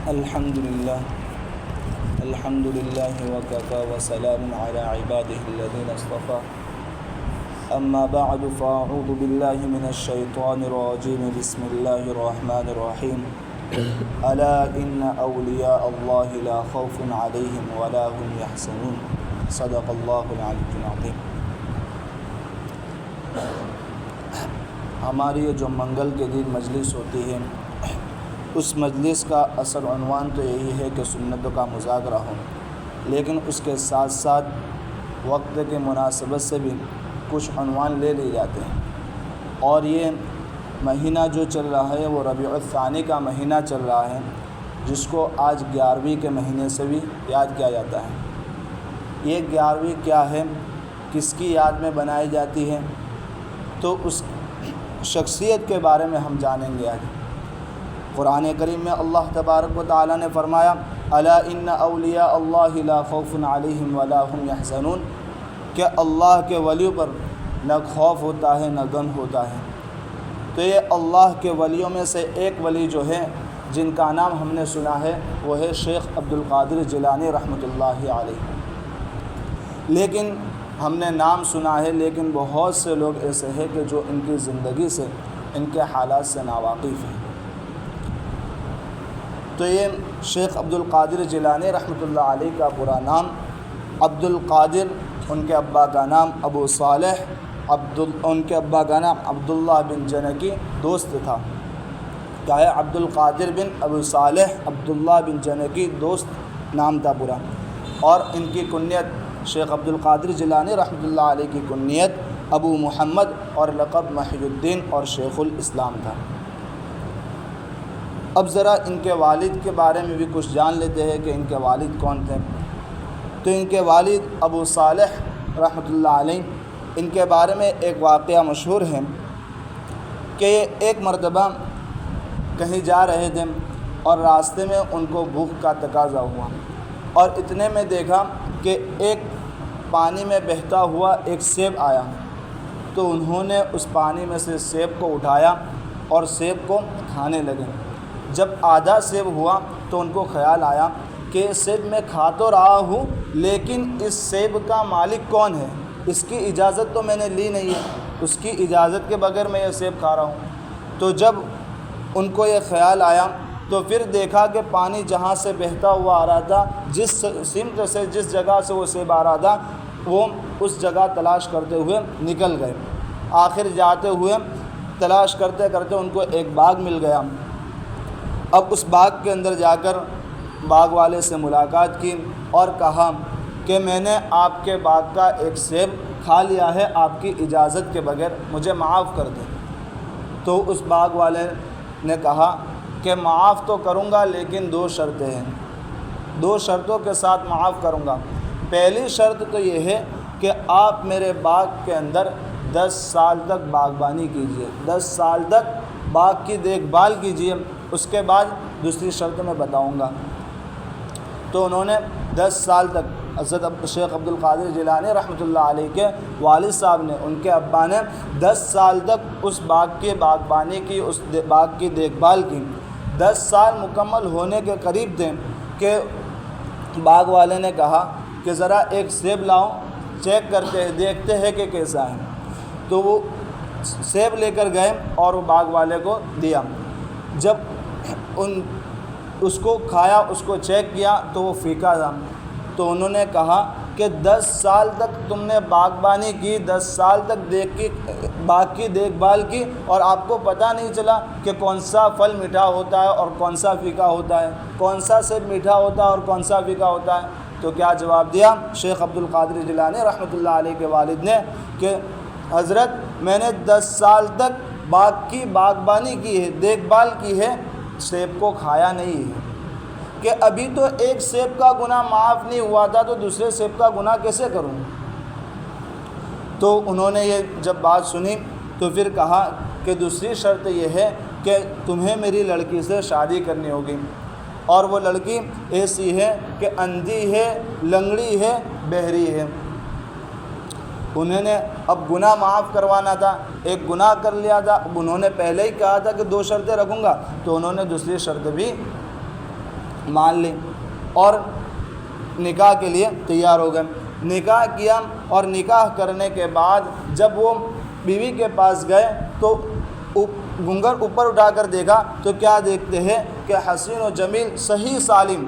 الحمد لله وكفى وسلام على عباده الذين اصطفى اما بعد فاعوذ بالله من الشيطان الرجيم بسم الله الرحمن الرحيم الا ان اولیاء اللہ لا خوف علیہم ولا هم يحزنون صدق اللہ العلی العظیم۔ ہماری یہ جو منگل کے دن مجلس ہوتی ہے، اس مجلس کا اصل عنوان تو یہی ہے کہ سنتوں کا مذاکرہ ہو، لیکن اس کے ساتھ ساتھ وقت کے مناسبت سے بھی کچھ عنوان لے لیے جاتے ہیں۔ اور یہ مہینہ جو چل رہا ہے وہ ربیع الثانی کا مہینہ چل رہا ہے، جس کو آج 11ویں کے مہینے سے بھی یاد کیا جاتا ہے۔ یہ 11ویں کیا ہے، کس کی یاد میں بنائی جاتی ہے، تو اس شخصیت کے بارے میں ہم جانیں گے آج۔ قرآن کریم میں اللہ تبارک و تعالیٰ نے فرمایا الا ان اولیاء اللہ لا خوف علیہم ولا هم يحزنون، کہ اللہ کے ولیوں پر نہ خوف ہوتا ہے نہ غم ہوتا ہے۔ تو یہ اللہ کے ولیوں میں سے ایک ولی جو ہے جن کا نام ہم نے سنا ہے وہ ہے شیخ عبد القادر جیلانی رحمۃ اللہ علیہ۔ لیکن ہم نے نام سنا ہے، لیکن بہت سے لوگ ایسے ہیں کہ جو ان کی زندگی سے، ان کے حالات سے ناواقف ہیں۔ تو یہ شیخ عبد القادر جیلانی رحمۃ اللہ علیہ کا پورا نام عبد القادر، ان کے ابا کا نام ابو صالح، ان کے ابا کا نام عبداللہ بن جنکی دوست تھا۔ کیا ہے؟ عبد القادر بن ابو صالح عبداللہ بن جنکی دوست نام تھا پورا۔ اور ان کی کنیت شیخ عبد القادر جیلانی رحمۃ اللہ علیہ کی کنیت ابو محمد اور لقب محی الدین اور شیخ الاسلام تھا۔ اب ذرا ان کے والد کے بارے میں بھی کچھ جان لیتے ہیں کہ ان کے والد کون تھے۔ تو ان کے والد ابو صالح رحمۃ اللہ علیہ، ان کے بارے میں ایک واقعہ مشہور ہے کہ ایک مرتبہ کہیں جا رہے تھے اور راستے میں ان کو بھوک کا تقاضا ہوا، اور اتنے میں دیکھا کہ ایک پانی میں بہتا ہوا ایک سیب آیا۔ تو انہوں نے اس پانی میں سے سیب کو اٹھایا اور سیب کو کھانے لگے۔ جب آدھا سیب ہوا تو ان کو خیال آیا کہ سیب میں کھا تو رہا ہوں، لیکن اس سیب کا مالک کون ہے؟ اس کی اجازت تو میں نے لی نہیں ہے، اس کی اجازت کے بغیر میں یہ سیب کھا رہا ہوں۔ تو جب ان کو یہ خیال آیا تو پھر دیکھا کہ پانی جہاں سے بہتا ہوا آ رہا تھا، جس سمت سے، جس جگہ سے وہ سیب آ رہا تھا، وہ اس جگہ تلاش کرتے ہوئے نکل گئے۔ آخر جاتے ہوئے تلاش کرتے کرتے ان کو ایک باغ مل گیا۔ اب اس باغ کے اندر جا کر باغ والے سے ملاقات کی اور کہا کہ میں نے آپ کے باغ کا ایک سیب کھا لیا ہے، آپ کی اجازت کے بغیر، مجھے معاف کر دیں۔ تو اس باغ والے نے کہا کہ معاف تو کروں گا، لیکن 2 شرطیں ہیں، 2 شرطوں کے ساتھ معاف کروں گا۔ پہلی شرط تو یہ ہے کہ آپ میرے باغ کے اندر 10 سال تک باغبانی کیجیے، 10 سال تک باغ کی دیکھ بھال کیجیے، اس کے بعد دوسری شرط میں بتاؤں گا۔ تو انہوں نے 10 سال تک، حضرت شیخ عبد القادر جیلانی رحمۃ اللہ علیہ کے والد صاحب نے، ان کے ابا نے 10 سال تک اس باغ کی باغبانی کی، اس باغ کی دیکھ بھال کی۔ 10 سال مکمل ہونے کے قریب تھے کہ باغ والے نے کہا کہ ذرا ایک سیب لاؤ، چیک کرتے ہیں، دیکھتے ہیں کہ کیسا ہے۔ تو وہ سیب لے کر گئے اور وہ باغ والے کو دیا۔ جب اس کو کھایا، اس کو چیک کیا تو وہ پھیکا تھا۔ تو انہوں نے کہا کہ 10 سال تک تم نے باغبانی کی، 10 سال تک باغ کی دیکھ بھال کی، اور آپ کو پتہ نہیں چلا کہ کون سا پھل میٹھا ہوتا ہے اور کون سا پھیکا ہوتا ہے، کون سا سیب میٹھا ہوتا ہے اور کون سا پھیکا ہوتا ہے۔ تو کیا جواب دیا شیخ عبد القادر جیلانی رحمۃ اللہ علیہ کے والد نے کہ حضرت میں نے 10 سال تک باغ کی باغبانی کی ہے، دیکھ بھال کی ہے، سیب کو کھایا نہیں ہے، کہ ابھی تو ایک سیب کا گناہ معاف نہیں ہوا تھا تو دوسرے سیب کا گناہ کیسے کروں؟ تو انہوں نے یہ جب بات سنی تو پھر کہا کہ دوسری شرط یہ ہے کہ تمہیں میری لڑکی سے شادی کرنی ہوگی، اور وہ لڑکی ایسی ہے کہ اندھی ہے، لنگڑی ہے، بہری ہے۔ انہوں نے اب گناہ معاف کروانا تھا، ایک گناہ کر لیا تھا، اب انہوں نے پہلے ہی کہا تھا کہ 2 شرطیں رکھوں گا، تو انہوں نے دوسری شرط بھی مان لی اور نکاح کے لیے تیار ہو گئے۔ نکاح کیا اور نکاح کرنے کے بعد جب وہ بیوی کے پاس گئے تو گھنگھر اوپر اٹھا کر دیکھا تو کیا دیکھتے ہیں کہ حسین و جمیل صحیح سالم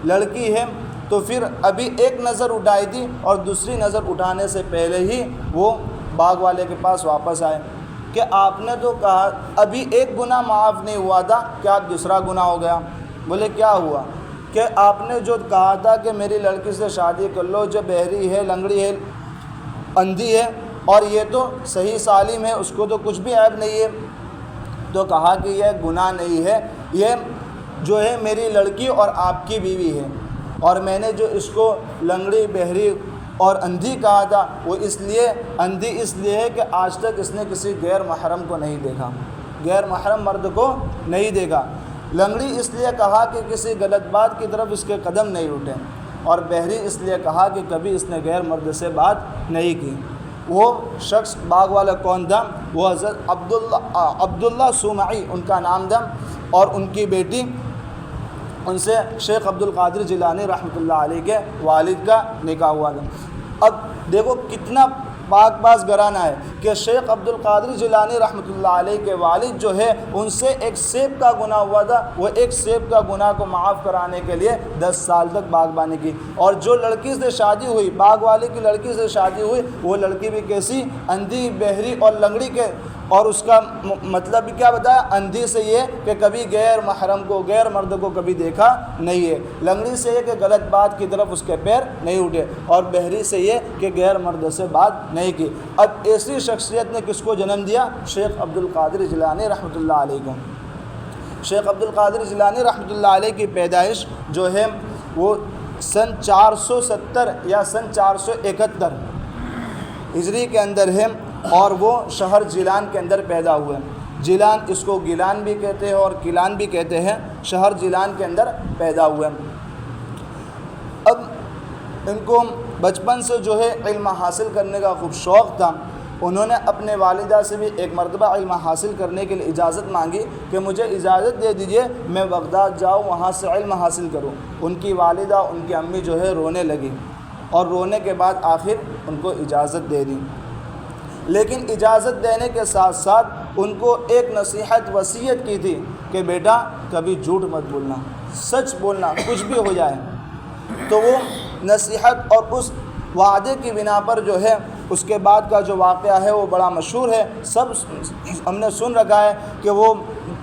لڑکی ہے۔ تو پھر ابھی ایک نظر اٹھائی تھی اور دوسری نظر اٹھانے سے پہلے ہی وہ باغ والے کے پاس واپس آئے کہ آپ نے تو کہا ابھی ایک گناہ معاف نہیں ہوا تھا کہ آپ دوسرا گناہ ہو گیا۔ بولے کیا ہوا؟ کہ آپ نے جو کہا تھا کہ میری لڑکی سے شادی کر لو جو بہری ہے، لنگڑی ہے، اندھی ہے اور یہ تو صحیح سالم ہے، اس کو تو کچھ بھی عیب نہیں ہے، تو کہا کہ یہ گناہ نہیں ہے، یہ جو ہے میری لڑکی اور آپ کی بیوی ہے، اور میں نے جو اس کو لنگڑی، بہری اور اندھی کہا تھا وہ اندھی اس لیے ہے کہ آج تک اس نے کسی غیر محرم کو نہیں دیکھا، غیر محرم مرد کو نہیں دیکھا۔ لنگڑی اس لیے کہا کہ کسی غلط بات کی طرف اس کے قدم نہیں اٹھے، اور بہری اس لیے کہا کہ کبھی اس نے غیر مرد سے بات نہیں کی۔ وہ شخص باغ والا کون تھا؟ وہ حضرت عبداللہ سومعی ان کا نام تھا، اور ان کی بیٹی، ان سے شیخ عبد القادر جیلانی رحمۃ اللہ علیہ کے والد کا نکاح ہوا تھا۔ اب دیکھو کتنا پاک باز گھرانہ ہے کہ شیخ عبد القادر جیلانی رحمۃ اللہ علیہ کے والد جو ہے ان سے ایک سیب کا گناہ ہوا تھا، وہ ایک سیب کا گناہ کو معاف کرانے کے لیے 10 سال تک باغبانی کی، اور جو لڑکی سے شادی ہوئی، باغ والے کی لڑکی سے شادی ہوئی، وہ لڑکی بھی کیسی؟ اندھی، بہری اور لنگڑی کے، اور اس کا مطلب بھی کیا بتایا؟ اندھی سے یہ کہ کبھی غیر محرم کو، غیر مرد کو کبھی دیکھا نہیں ہے، لنگڑی سے یہ کہ غلط بات کی طرف اس کے پیر نہیں اٹھے، اور بہری سے یہ کہ غیر مرد سے بات نہیں کی۔ اب ایسی شخصیت نے کس کو جنم دیا؟ شیخ عبد القادر جیلانی رحمۃ اللہ علیہ کو۔ شیخ عبد القادر جیلانی رحمۃ اللہ علیہ کی پیدائش جو ہے وہ سن 470 یا سن 471 ہجری کے اندر ہے، اور وہ شہر جیلان کے اندر پیدا ہوئے۔ جیلان، اس کو گیلان بھی کہتے ہیں اور کیلان بھی کہتے ہیں، شہر جیلان کے اندر پیدا ہوئے۔ اب ان کو بچپن سے جو ہے علم حاصل کرنے کا خوب شوق تھا۔ انہوں نے اپنے والدہ سے بھی ایک مرتبہ علم حاصل کرنے کے لیے اجازت مانگی کہ مجھے اجازت دے دیجئے میں بغداد جاؤں، وہاں سے علم حاصل کروں۔ ان کی والدہ، ان کی امی جو ہے رونے لگی، اور رونے کے بعد آخر ان کو اجازت دے دی۔ لیکن اجازت دینے کے ساتھ ساتھ ان کو ایک نصیحت، وصیت کی تھی کہ بیٹا کبھی جھوٹ مت بولنا، سچ بولنا، کچھ بھی ہو جائے۔ تو وہ نصیحت اور اس وعدے کی بنا پر جو ہے اس کے بعد کا جو واقعہ ہے وہ بڑا مشہور ہے، سب ہم نے سن رکھا ہے کہ وہ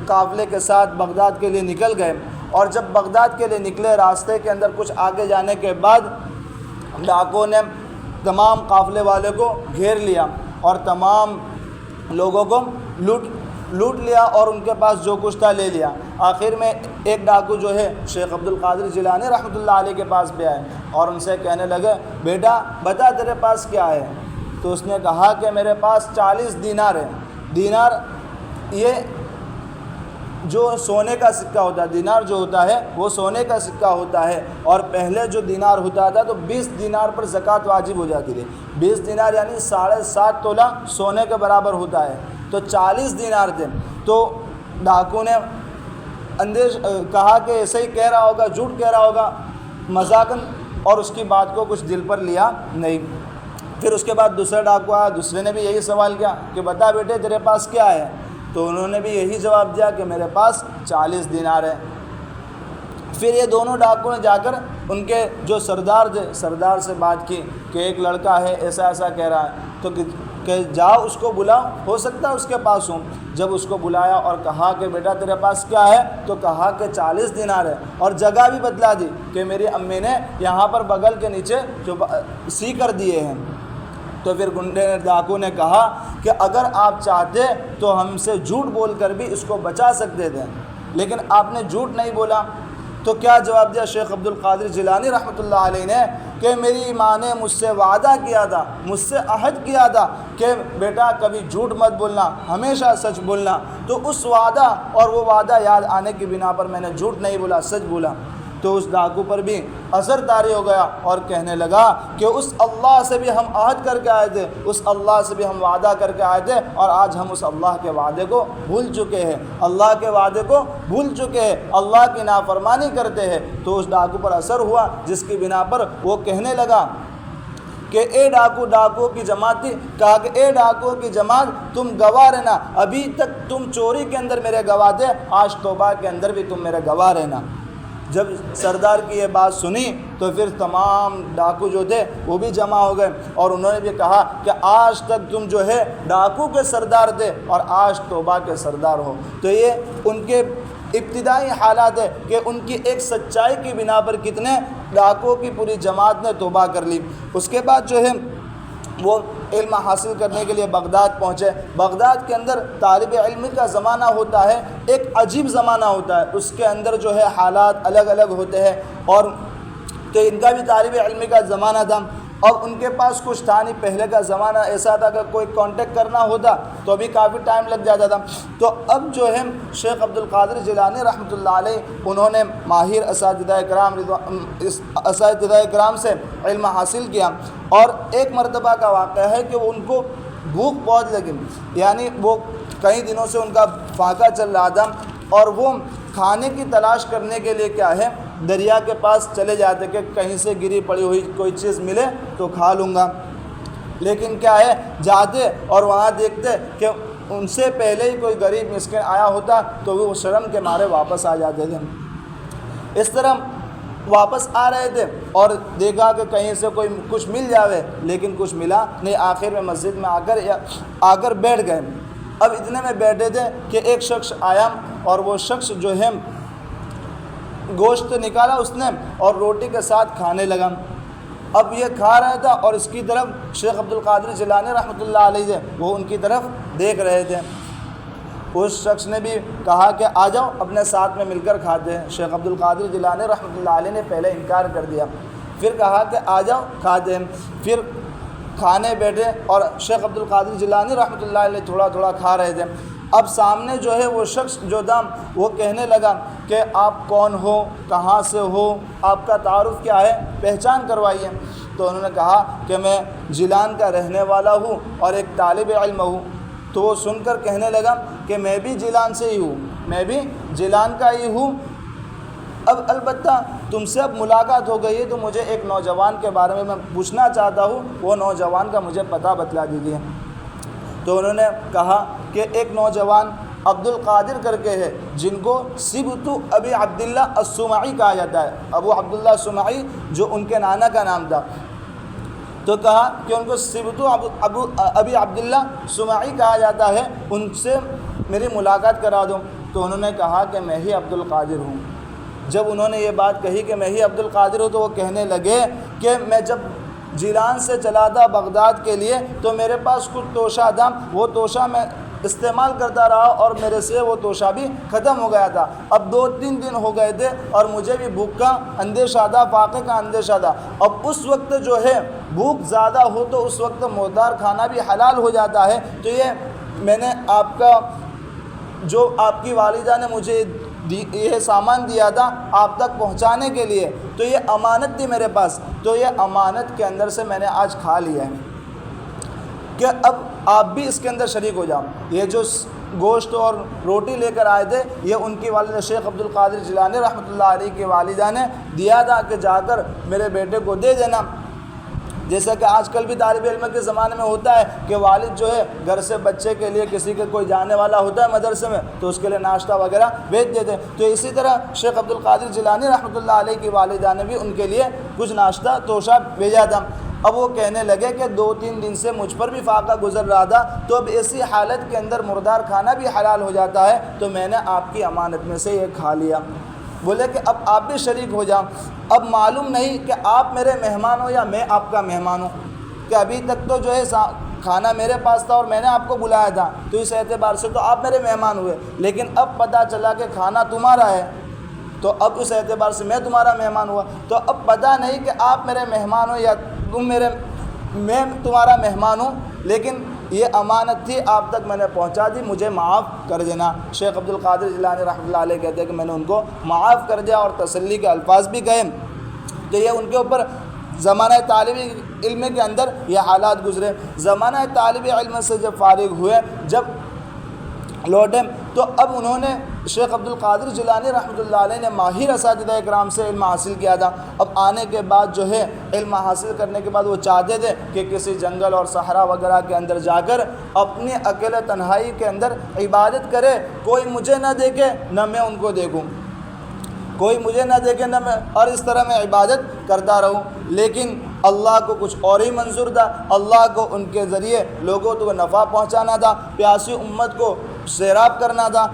قافلے کے ساتھ بغداد کے لیے نکل گئے، اور جب بغداد کے لیے نکلے راستے کے اندر کچھ آگے جانے کے بعد ڈاکوں نے تمام قافلے والے کو گھیر لیا اور تمام لوگوں کو لوٹ لیا اور ان کے پاس جو کچھ تھا لے لیا۔ آخر میں ایک ڈاکو جو ہے شیخ عبد القادر جیلانی رحمۃ اللہ علیہ کے پاس پہ آئے اور ان سے کہنے لگے بیٹا بتا تیرے پاس کیا ہے؟ تو اس نے کہا کہ میرے پاس 40 دینار ہے۔ دینار یہ جو سونے کا سکہ ہوتا ہے، دینار جو ہوتا ہے وہ سونے کا سکہ ہوتا ہے، اور پہلے جو دینار ہوتا تھا تو 20 دینار پر زکوٰۃ واجب ہو جاتی تھی۔ 20 دینار یعنی 7.5 تولہ سونے کے برابر ہوتا ہے، تو 40 دینار تھے۔ تو ڈاکو نے کہا کہ ایسے ہی کہہ رہا ہوگا، جھوٹ کہہ رہا ہوگا مذاقاً، اور اس کی بات کو کچھ دل پر لیا نہیں۔ پھر اس کے بعد دوسرا ڈاکو آیا، دوسرے نے بھی یہی سوال کیا کہ بتا بیٹے تیرے پاس کیا ہے؟ تو انہوں نے بھی یہی جواب دیا کہ میرے پاس 40 دینار ہے۔ پھر یہ دونوں ڈاکو نے جا کر ان کے جو سردار تھے، سردار سے بات کی کہ ایک لڑکا ہے ایسا ایسا کہہ رہا ہے، تو کہ جاؤ اس کو بلاؤ، ہو سکتا ہے اس کے پاس ہوں۔ جب اس کو بلایا اور کہا کہ بیٹا تیرے پاس کیا ہے، تو کہا کہ 40 دینار ہے، اور جگہ بھی بدلا دی کہ میری امی نے یہاں پر بغل کے نیچے جو سی کر دیے ہیں۔ تو پھر گنڈے نے، ڈاکو نے کہا کہ اگر آپ چاہتے تو ہم سے جھوٹ بول کر بھی اس کو بچا سکتے تھے، لیکن آپ نے جھوٹ نہیں بولا۔ تو کیا جواب دیا شیخ عبد القادر جیلانی رحمۃ اللہ علیہ نے کہ میری ماں نے مجھ سے وعدہ کیا تھا، مجھ سے عہد کیا تھا کہ بیٹا کبھی جھوٹ مت بولنا، ہمیشہ سچ بولنا، تو اس وعدہ اور وہ وعدہ یاد آنے کی بنا پر میں نے جھوٹ نہیں بولا، سچ بولا۔ تو اس ڈاکو پر بھی اثر طاری ہو گیا اور کہنے لگا کہ اس اللہ سے بھی ہم عہد کر کے آئے تھے، اس اللہ سے بھی ہم وعدہ کر کے آئے تھے، اور آج ہم اس اللہ کے وعدے کو بھول چکے ہیں، اللہ کے وعدے کو بھول چکے ہیں، اللہ کی نافرمانی کرتے ہیں۔ تو اس ڈاکو پر اثر ہوا، جس کی بنا پر وہ کہنے لگا کہ اے ڈاکو، ڈاکو کی جماعت تھی، کہا کہ اے ڈاکو کی جماعت تم گواہ رہنا، ابھی تک تم چوری کے اندر میرے گواہ تھے، آج توبہ کے اندر بھی تم میرے گواہ رہنا۔ جب سردار کی یہ بات سنی تو پھر تمام ڈاکو جو تھے وہ بھی جمع ہو گئے، اور انہوں نے بھی کہا کہ آج تک تم جو ہے ڈاکو کے سردار تھے اور آج توبہ کے سردار ہو۔ تو یہ ان کے ابتدائی حالات ہے کہ ان کی ایک سچائی کی بنا پر کتنے ڈاکوؤں کی پوری جماعت نے توبہ کر لی۔ اس کے بعد جو ہے وہ علم حاصل کرنے کے لیے بغداد پہنچے۔ بغداد کے اندر طالب علم کا زمانہ ہوتا ہے، ایک عجیب زمانہ ہوتا ہے، اس کے اندر جو ہے حالات الگ الگ ہوتے ہیں، اور تو ان کا بھی طالب علم کا زمانہ تھا۔ اب ان کے پاس کچھ تھا نہیں، پہلے کا زمانہ ایسا تھا کہ کوئی کانٹیکٹ کرنا ہوتا تو ابھی کافی ٹائم لگ جاتا تھا۔ تو اب جو ہے شیخ عبد القادر جیلانی رحمۃ اللہ علیہ انہوں نے ماہر اساتذہ کرام سے علم حاصل کیا، اور ایک مرتبہ کا واقعہ ہے کہ ان کو بھوک بہت لگی، یعنی وہ کئی دنوں سے ان کا فاقہ چل رہا تھا، اور وہ کھانے کی تلاش کرنے کے لیے کیا ہے دریا کے پاس چلے جاتے کہ کہیں سے گری پڑی ہوئی کوئی چیز ملے تو کھا لوں گا، لیکن کیا ہے جاتے اور وہاں دیکھتے کہ ان سے پہلے ہی کوئی غریب مسکین آیا ہوتا تو وہ شرم کے مارے واپس آ جاتے تھے۔ اس طرح واپس آ رہے تھے اور دیکھا کہ کہیں سے کوئی کچھ مل جاوے، لیکن کچھ ملا نہیں۔ آخر میں مسجد میں آ کر بیٹھ گئے۔ اب اتنے میں بیٹھے تھے کہ ایک شخص آیا، اور وہ شخص جو ہے گوشت نکالا اس نے اور روٹی کے ساتھ کھانے لگا۔ اب یہ کھا رہا تھا اور اس کی طرف شیخ عبد القادر جیلانی رحمۃ اللہ علیہ وہ ان کی طرف دیکھ رہے تھے۔ اس شخص نے بھی کہا کہ آ جاؤ اپنے ساتھ میں مل کر کھاتے ہیں۔ شیخ عبد القادر جیلانی رحمۃ اللہ علیہ نے پہلے انکار کر دیا، پھر کہا کہ آ جاؤ کھاتے ہیں۔ پھر کھانے بیٹھے اور شیخ عبد القادر جیلانی رحمۃ اللہ علیہ تھوڑا تھوڑا کھا رہے تھے۔ اب سامنے جو ہے وہ شخص جو تھا وہ کہنے لگا کہ آپ کون ہو، کہاں سے ہو، آپ کا تعارف کیا ہے، پہچان کروائیے۔ تو انہوں نے کہا کہ میں جیلان کا رہنے والا ہوں اور ایک طالب علم ہوں۔ تو وہ سن کر کہنے لگا کہ میں بھی جیلان سے ہی ہوں، میں بھی جیلان کا ہی ہوں۔ اب البتہ تم سے اب ملاقات ہو گئی ہے تو مجھے ایک نوجوان کے بارے میں پوچھنا چاہتا ہوں، وہ نوجوان کا مجھے پتہ بتلا دیجیے۔ تو انہوں نے کہا کہ ایک نوجوان عبد القادر کر کے ہے، جن کو سبط ابی عبداللہ السمعی کہا جاتا ہے، ابو عبداللہ السمعی جو ان کے نانا کا نام تھا۔ تو کہا کہ ان کو سبط ابی عبداللہ السمعی کہا جاتا ہے، ان سے میری ملاقات کرا دو۔ تو انہوں نے کہا کہ میں ہی عبد القادر ہوں۔ جب انہوں نے یہ بات کہی کہ میں ہی عبد القادر ہوں تو وہ کہنے لگے کہ میں جب جیلان سے چلا تھا بغداد کے لیے تو میرے پاس کچھ توشہ تھا، وہ توشہ میں استعمال کرتا رہا اور میرے سے وہ توشہ بھی ختم ہو گیا تھا۔ اب 2-3 دن ہو گئے تھے اور مجھے بھی بھوک کا اندیشہ تھا، فاقے کا اندیشہ تھا۔ اب اس وقت جو ہے بھوک زیادہ ہو تو اس وقت مردار کھانا بھی حلال ہو جاتا ہے۔ تو یہ میں نے آپ کا جو آپ کی والدہ نے مجھے یہ سامان دیا تھا آپ تک پہنچانے کے لیے، تو یہ امانت تھی میرے پاس، تو یہ امانت کے اندر سے میں نے آج کھا لیا ہے کہ اب آپ بھی اس کے اندر شریک ہو جاؤ۔ یہ جو گوشت اور روٹی لے کر آئے تھے یہ ان کی والدہ شیخ عبد القادر جیلانی رحمۃ اللہ علیہ کی والدہ نے دیا تھا کہ جا کر میرے بیٹے کو دے دینا۔ جیسا کہ آج کل بھی طالب علم کے زمانے میں ہوتا ہے کہ والد جو ہے گھر سے بچے کے لیے کسی کے کوئی جانے والا ہوتا ہے مدرسے میں تو اس کے لیے ناشتہ وغیرہ بھیج دیتے۔ تو اسی طرح شیخ عبد القادر جیلانی رحمۃ اللہ علیہ کی والدہ نے بھی ان کے لیے کچھ ناشتہ توشہ بھیجا تھا۔ اب وہ کہنے لگے کہ 2-3 دن سے مجھ پر بھی فاقہ گزر رہا تھا، تو اب ایسی حالت کے اندر مردار کھانا بھی حلال ہو جاتا ہے، تو میں نے آپ کی امانت میں سے یہ کھا لیا۔ بولے کہ اب آپ بھی شریک ہو جاؤ۔ اب معلوم نہیں کہ آپ میرے مہمان ہو یا میں آپ کا مہمان ہوں، کہ ابھی تک تو جو ہے کھانا میرے پاس تھا اور میں نے آپ کو بلایا تھا، تو اس اعتبار سے تو آپ میرے مہمان ہوئے، لیکن اب پتہ چلا کہ کھانا تمہارا ہے تو اب اس اعتبار سے میں تمہارا مہمان ہوا۔ تو اب پتہ نہیں کہ آپ میرے مہمان ہو یا میں تمہارا مہمان ہوں، لیکن یہ امانت تھی آپ تک میں نے پہنچا دی، مجھے معاف کر دینا۔ شیخ عبد القادر جیلانی رحمۃ اللہ علیہ کہتے ہیں کہ میں نے ان کو معاف کر دیا اور تسلی کے الفاظ بھی کہے کہ یہ ان کے اوپر زمانہ طالب علم کے اندر یہ حالات گزرے۔ زمانہ طالب علم سے جب فارغ ہوئے، جب لوٹے، تو اب انہوں نے شیخ عبد القادر جیلانی رحمۃ اللہ علیہ نے ماہر اساتذہ اکرام سے علم حاصل کیا تھا۔ اب آنے کے بعد جو ہے علم حاصل کرنے کے بعد وہ چاہتے تھے کہ کسی جنگل اور صحرا وغیرہ کے اندر جا کر اپنی اکیلے تنہائی کے اندر عبادت کرے، کوئی مجھے نہ دیکھے نہ میں ان کو دیکھوں، کوئی مجھے نہ دیکھے نہ میں، اور اس طرح میں عبادت کرتا رہوں۔ لیکن اللہ کو کچھ اور ہی منظور تھا، اللہ کو ان کے ذریعے لوگوں کو نفع پہنچانا تھا، پیاسی امت کو سیراب کرنا تھا۔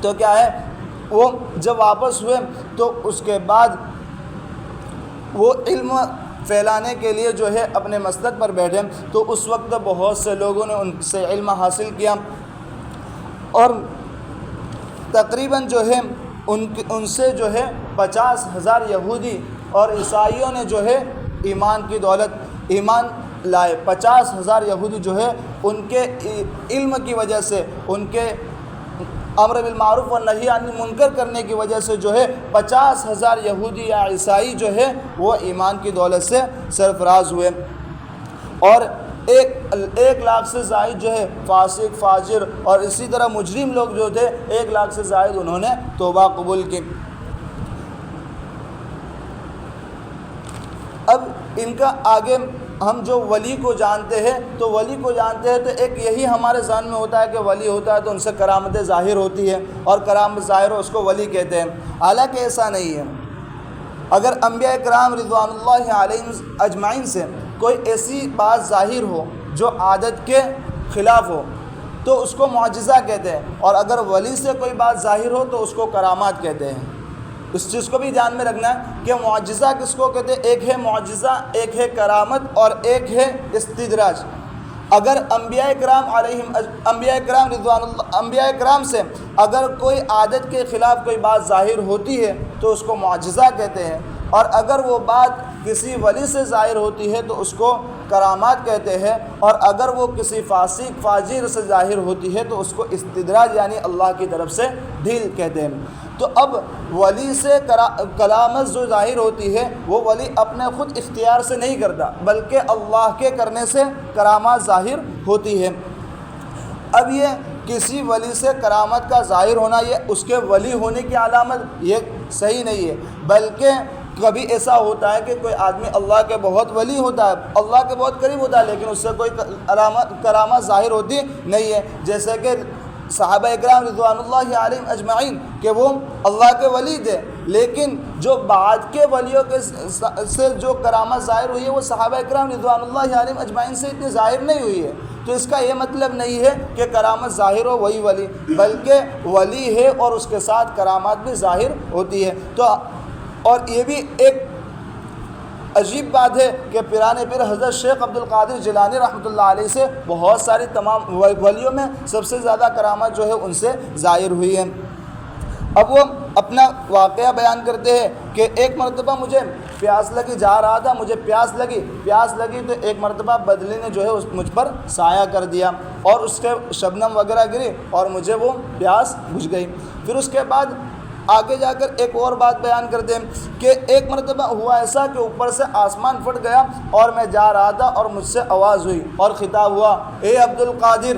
تو کیا ہے، وہ جب واپس ہوئے تو اس کے بعد وہ علم پھیلانے کے لیے جو ہے اپنے مسلک پر بیٹھے، تو اس وقت بہت سے لوگوں نے ان سے علم حاصل کیا، اور تقریباً جو ہے ان سے جو ہے 50,000 یہودی اور عیسائیوں نے جو ہے ایمان کی دولت ایمان لائے۔ 50,000 یہودی جو ہے ان کے علم کی وجہ سے، ان کے امر بالمعروف و نہی عن المنکر کرنے کی وجہ سے جو ہے 50,000 یہودی یا عیسائی جو ہے وہ ایمان کی دولت سے سرفراز ہوئے، اور 1 لاکھ سے زائد جو ہے فاسق، فاجر اور اسی طرح مجرم لوگ جو تھے 1 لاکھ سے زائد انہوں نے توبہ قبول کی۔ اب ان کا آگے ہم جو ولی کو جانتے ہیں تو ولی کو جانتے ہیں تو ایک یہی ہمارے ذہن میں ہوتا ہے کہ ولی ہوتا ہے تو ان سے کرامت ظاہر ہوتی ہے، اور کرامت ظاہر ہو اس کو ولی کہتے ہیں، حالانکہ ایسا نہیں ہے۔ اگر انبیاء کرام رضوان اللہ علیہم اجمعین سے کوئی ایسی بات ظاہر ہو جو عادت کے خلاف ہو تو اس کو معجزہ کہتے ہیں، اور اگر ولی سے کوئی بات ظاہر ہو تو اس کو کرامات کہتے ہیں۔ اس چیز کو بھی دھیان میں رکھنا ہے کہ معجزہ کس کو کہتے ہیں، ایک ہے معجزہ، ایک ہے کرامت، اور ایک ہے استدراج۔ اگر انبیاء کرام سے اگر کوئی عادت کے خلاف کوئی بات ظاہر ہوتی ہے تو اس کو معجزہ کہتے ہیں، اور اگر وہ بات کسی ولی سے ظاہر ہوتی ہے تو اس کو کرامات کہتے ہیں، اور اگر وہ کسی فاسق فاجر سے ظاہر ہوتی ہے تو اس کو استدراج یعنی اللہ کی طرف سے ڈھیل کہتے ہیں۔ تو اب ولی سے کرامت جو ظاہر ہوتی ہے وہ ولی اپنے خود اختیار سے نہیں کرتا، بلکہ اللہ کے کرنے سے کرامات ظاہر ہوتی ہے۔ اب یہ کسی ولی سے کرامت کا ظاہر ہونا یہ اس کے ولی ہونے کی علامت یہ صحیح نہیں ہے، بلکہ کبھی ایسا ہوتا ہے کہ کوئی آدمی اللہ کے بہت ولی ہوتا ہے، اللہ کے بہت قریب ہوتا ہے، لیکن اس سے کوئی کرامت ظاہر ہوتی نہیں ہے، جیسے کہ صحابہ اکرام رضوان اللہ علیہم اجمعین کہ وہ اللہ کے ولی تھے، لیکن جو بعد کے ولیوں کے سے جو کرامت ظاہر ہوئی ہے وہ صحابہ اکرام رضوان اللہ علیہم اجمعین سے اتنی ظاہر نہیں ہوئی ہے۔ تو اس کا یہ مطلب نہیں ہے کہ کرامت ظاہر ہو وہی ولی، بلکہ ولی ہے اور اس کے ساتھ کرامات بھی ظاہر ہوتی ہے۔ تو اور یہ بھی ایک عجیب بات ہے کہ پیرانے پیر حضرت شیخ عبد القادر جیلانی رحمۃ اللہ علیہ سے بہت ساری تمام ولیوں میں سب سے زیادہ کرامت جو ہے ان سے ظاہر ہوئی ہے۔ اب وہ اپنا واقعہ بیان کرتے ہیں کہ ایک مرتبہ مجھے پیاس لگی، جا رہا تھا، مجھے پیاس لگی تو ایک مرتبہ بدلی نے جو ہے مجھ پر سایہ کر دیا اور اس کے شبنم وغیرہ گری اور مجھے وہ پیاس بجھ گئی۔ پھر اس کے بعد آگے جا کر ایک اور بات بیان کرتے ہیں کہ ایک مرتبہ ہوا ایسا کہ اوپر سے آسمان پھٹ گیا اور میں جا رہا تھا اور مجھ سے آواز ہوئی اور خطاب ہوا، اے عبد القادر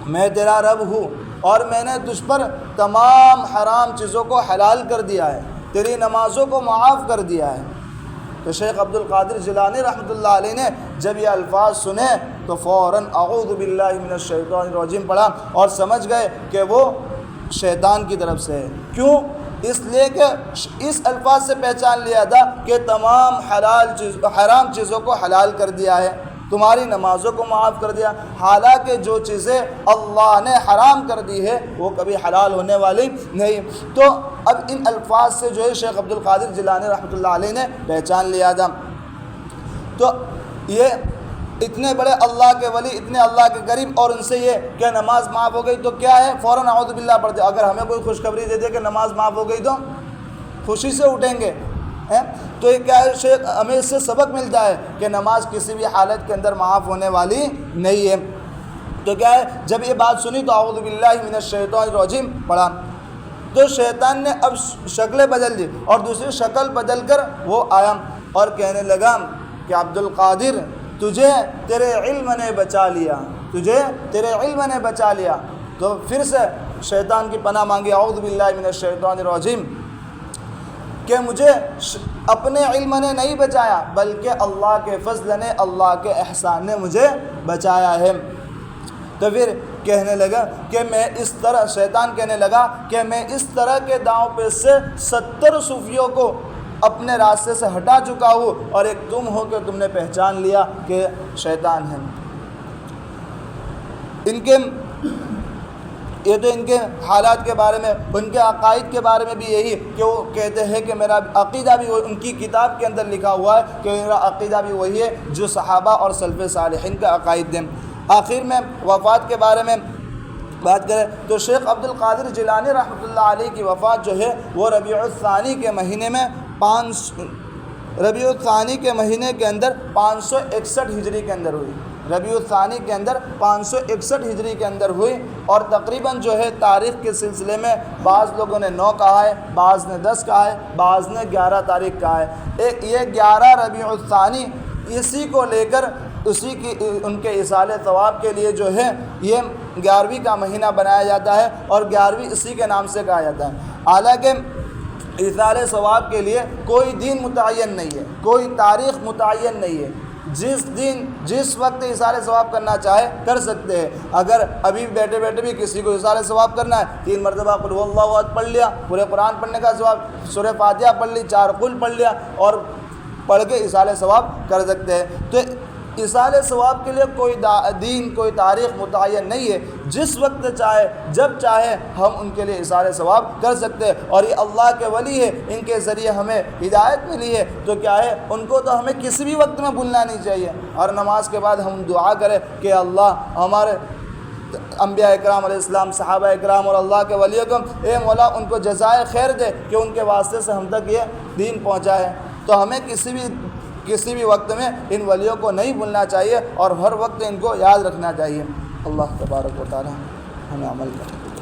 میں تیرا رب ہوں اور میں نے تجھ پر تمام حرام چیزوں کو حلال کر دیا ہے، تیری نمازوں کو معاف کر دیا ہے۔ تو شیخ عبد القادر جیلانی رحمۃ اللہ علیہ نے جب یہ الفاظ سنے تو فوراً اعوذ باللہ من الشیطان الرجیم پڑھا اور سمجھ گئے کہ وہ شیطان کی طرف سے ہے۔ کیوں؟ اس لیے کہ اس الفاظ سے پہچان لیا تھا کہ تمام حرام چیزوں کو حلال کر دیا ہے، تمہاری نمازوں کو معاف کر دیا، حالانکہ جو چیزیں اللہ نے حرام کر دی ہے وہ کبھی حلال ہونے والی نہیں۔ تو اب ان الفاظ سے جو ہے شیخ عبد القادر جیلانی رحمۃ اللہ علیہ نے پہچان لیا تھا۔ تو یہ اتنے بڑے اللہ کے ولی، اتنے اللہ کے قریب، اور ان سے یہ کہ نماز معاف ہو گئی تو کیا ہے، فوراً اعوذ باللہ پڑھتے۔ اگر ہمیں کوئی خوشخبری دے دے کہ نماز معاف ہو گئی تو خوشی سے اٹھیں گے، تو یہ کیا ہے شیخ ہمیں اس سے سبق ملتا ہے کہ نماز کسی بھی حالت کے اندر معاف ہونے والی نہیں ہے۔ تو کیا ہے جب یہ بات سنی تو اعوذ باللہ من الشیطان الرجیم پڑھا، تو شیطان نے اب شکلیں بدل دی اور دوسری شکل بدل کر وہ آیا اور کہنے لگا کہ عبد القادر تجھے تیرے علم نے بچا لیا، تجھے تیرے علم نے بچا لیا۔ تو پھر سے شیطان کی پناہ مانگی اعوذ باللہ من الشیطان الرجیم کہ مجھے اپنے علم نے نہیں بچایا بلکہ اللہ کے فضل نے، اللہ کے احسان نے مجھے بچایا ہے۔ تو پھر کہنے لگا کہ میں اس طرح، شیطان کہنے لگا کہ میں اس طرح کے داؤں پہ سے 70 صوفیوں کو اپنے راستے سے ہٹا چکا ہوں اور ایک تم ہو کہ تم نے پہچان لیا کہ شیطان ہے۔ یہ تو ان کے حالات کے بارے میں، ان کے عقائد کے بارے میں بھی یہی کہ وہ کہتے ہیں کہ میرا عقیدہ بھی ان کی کتاب کے اندر لکھا ہوا ہے کہ میرا عقیدہ بھی وہی ہے جو صحابہ اور سلف صالحین کا عقائد ہیں۔ آخر میں وفات کے بارے میں بات کریں تو شیخ عبد القادر جیلانی رحمۃ اللہ علیہ کی وفات جو ہے وہ ربیع الثانی کے مہینے میں ربیع الثانی کے مہینے کے اندر 561 ہجری کے اندر ہوئی، ربیع الثانی کے اندر 561 ہجری کے اندر ہوئی، اور تقریباً جو ہے تاریخ کے سلسلے میں بعض لوگوں نے 9 کہا ہے، بعض نے 10 کہا ہے، بعض نے 11 تاریخ کہا ہے۔ یہ 11 ربیع الثانی اسی کو لے کر اسی کی ان کے ایصال ثواب کے لیے جو ہے یہ 11ویں کا مہینہ بنایا جاتا ہے اور 11ویں اسی کے نام سے کہا جاتا ہے۔ حالانکہ ایصال ثواب کے لیے کوئی دن متعین نہیں ہے، کوئی تاریخ متعین نہیں ہے، جس دن جس وقت ایصال ثواب کرنا چاہے کر سکتے ہیں۔ اگر ابھی بیٹھے بیٹھے بھی کسی کو ایصال ثواب کرنا ہے 3 مرتبہ قل هو اللہ احد پڑھ لیا، پورے قرآن پڑھنے کا ثواب، سورہ فاتحہ پڑھ لی، 4 قل پڑھ لیا اور پڑھ کے ایصال ثواب کر سکتے ہیں۔ تو ایصال ثواب کے لیے کوئی دین، کوئی تاریخ متعین نہیں ہے، جس وقت چاہے جب چاہے ہم ان کے لیے ایصال ثواب کر سکتے ہیں۔ اور یہ اللہ کے ولی ہے، ان کے ذریعے ہمیں ہدایت ملی ہے، تو کیا ہے ان کو تو ہمیں کسی بھی وقت میں بھولنا نہیں چاہیے۔ اور نماز کے بعد ہم دعا کریں کہ اللہ ہمارے انبیاء اکرام علیہ السلام، صحابہ اکرام اور اللہ کے ولیوں کو اے مولا ان کو جزائے خیر دے کہ ان کے واسطے سے ہم تک یہ دین پہنچا ہے۔ تو ہمیں کسی بھی وقت میں ان ولیوں کو نہیں بھولنا چاہیے اور ہر وقت ان کو یاد رکھنا چاہیے۔ اللہ تبارک و تعالی ہمیں عمل کریں۔